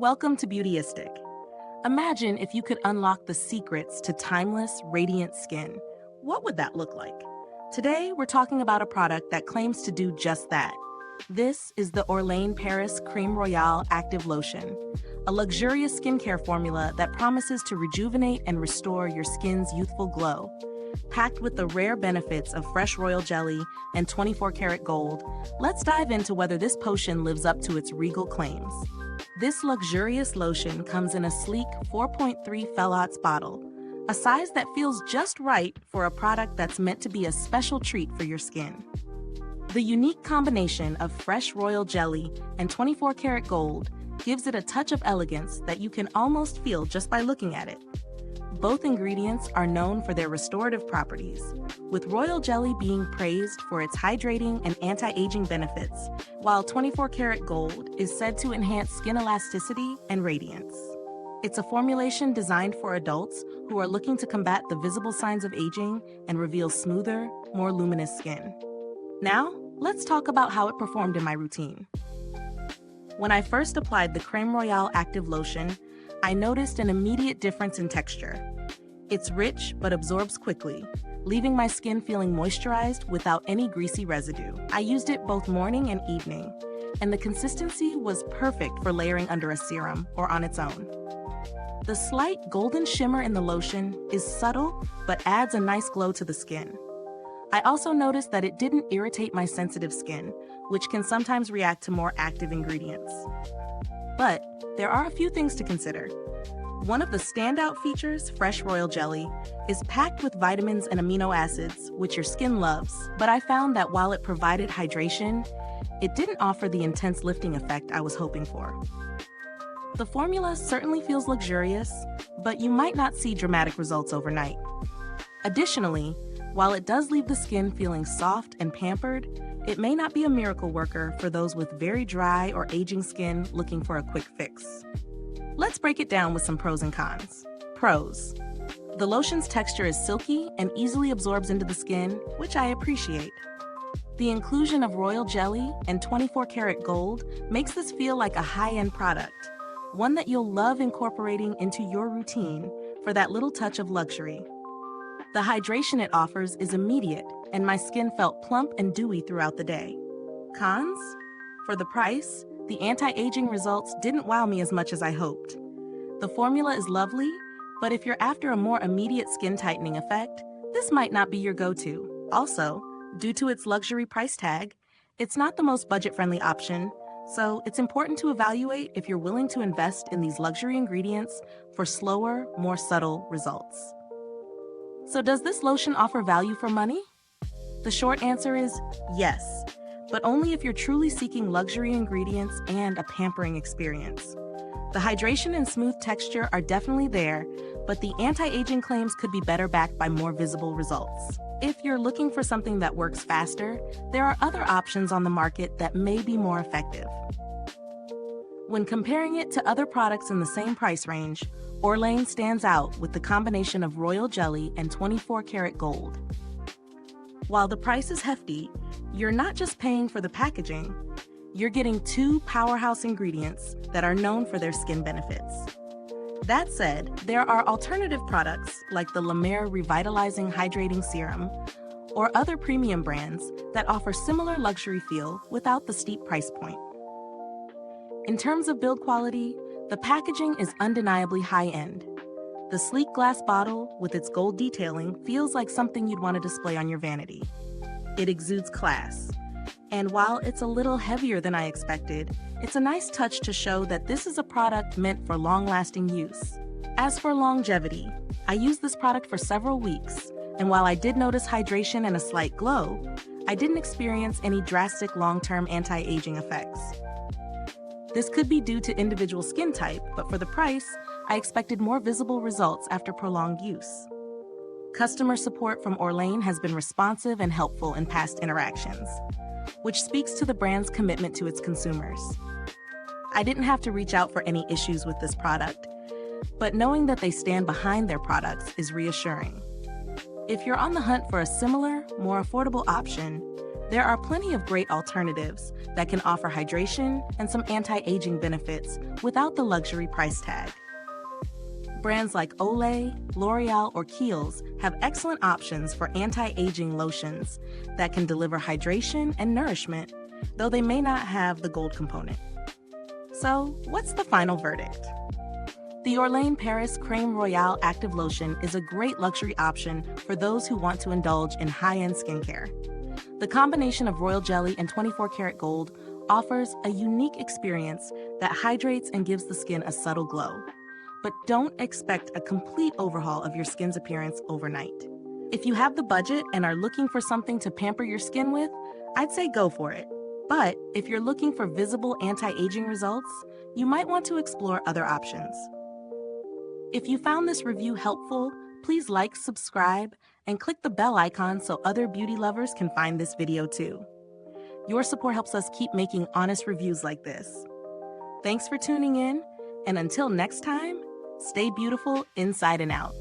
Welcome to Beautyistic. Imagine if you could unlock the secrets to timeless, radiant skin. What would that look like? Today, we're talking about a product that claims to do just that. This is the Orlane Paris Creme Royale Active Lotion, a luxurious skincare formula that promises to rejuvenate and restore your skin's youthful glow. Packed with the rare benefits of fresh royal jelly and 24-karat gold, let's dive into whether this potion lives up to its regal claims. This luxurious lotion comes in a sleek 4.3 phthalates bottle, a size that feels just right for a product that's meant to be a special treat for your skin. The unique combination of fresh royal jelly and 24-karat gold gives it a touch of elegance that you can almost feel just by looking at it. Both ingredients are known for their restorative properties, with royal jelly being praised for its hydrating and anti-aging benefits, while 24-karat gold is said to enhance skin elasticity and radiance. It's a formulation designed for adults who are looking to combat the visible signs of aging and reveal smoother, more luminous skin. Now, let's talk about how it performed in my routine. When I first applied the Creme Royale Active Lotion, I noticed an immediate difference in texture. It's rich but absorbs quickly, leaving my skin feeling moisturized without any greasy residue. I used it both morning and evening, and the consistency was perfect for layering under a serum or on its own. The slight golden shimmer in the lotion is subtle but adds a nice glow to the skin. I also noticed that it didn't irritate my sensitive skin, which can sometimes react to more active ingredients. But there are a few things to consider. One of the standout features, fresh royal jelly, is packed with vitamins and amino acids, which your skin loves. But I found that while it provided hydration, it didn't offer the intense lifting effect I was hoping for. The formula certainly feels luxurious, but you might not see dramatic results overnight. Additionally, while it does leave the skin feeling soft and pampered, it may not be a miracle worker for those with very dry or aging skin looking for a quick fix. Let's break it down with some pros and cons. Pros. The lotion's texture is silky and easily absorbs into the skin, which I appreciate. The inclusion of royal jelly and 24-karat gold makes this feel like a high-end product, one that you'll love incorporating into your routine for that little touch of luxury. The hydration it offers is immediate, and my skin felt plump and dewy throughout the day. Cons? For the price, the anti-aging results didn't wow me as much as I hoped. The formula is lovely, but if you're after a more immediate skin tightening effect, this might not be your go-to. Also, due to its luxury price tag, it's not the most budget-friendly option, so it's important to evaluate if you're willing to invest in these luxury ingredients for slower, more subtle results. So does this lotion offer value for money? The short answer is yes, but only if you're truly seeking luxury ingredients and a pampering experience. The hydration and smooth texture are definitely there, but the anti-aging claims could be better backed by more visible results. If you're looking for something that works faster, there are other options on the market that may be more effective. When comparing it to other products in the same price range, Orlane stands out with the combination of royal jelly and 24-karat gold. While the price is hefty, you're not just paying for the packaging, you're getting two powerhouse ingredients that are known for their skin benefits. That said, there are alternative products like the La Mer Revitalizing Hydrating Serum or other premium brands that offer similar luxury feel without the steep price point. In terms of build quality, the packaging is undeniably high-end. The sleek glass bottle with its gold detailing feels like something you'd want to display on your vanity. It exudes class. And while it's a little heavier than I expected, it's a nice touch to show that this is a product meant for long-lasting use. As for longevity, I used this product for several weeks, and while I did notice hydration and a slight glow, I didn't experience any drastic long-term anti-aging effects. This could be due to individual skin type, but for the price, I expected more visible results after prolonged use. Customer support from Orlane has been responsive and helpful in past interactions, which speaks to the brand's commitment to its consumers. I didn't have to reach out for any issues with this product, but knowing that they stand behind their products is reassuring. If you're on the hunt for a similar, more affordable option, There are plenty of great alternatives that can offer hydration and some anti-aging benefits without the luxury price tag. Brands like Olay, L'Oreal, or Kiehl's have excellent options for anti-aging lotions that can deliver hydration and nourishment, though they may not have the gold component. So, what's the final verdict? The Orlane Paris Creme Royale Active Lotion is a great luxury option for those who want to indulge in high-end skincare. The combination of royal jelly and 24-karat gold offers a unique experience that hydrates and gives the skin a subtle glow. But don't expect a complete overhaul of your skin's appearance overnight. If you have the budget and are looking for something to pamper your skin with, I'd say go for it. But if you're looking for visible anti-aging results, you might want to explore other options. If you found this review helpful, please like, subscribe, and click the bell icon so other beauty lovers can find this video too. Your support helps us keep making honest reviews like this. Thanks for tuning in, and until next time, stay beautiful inside and out.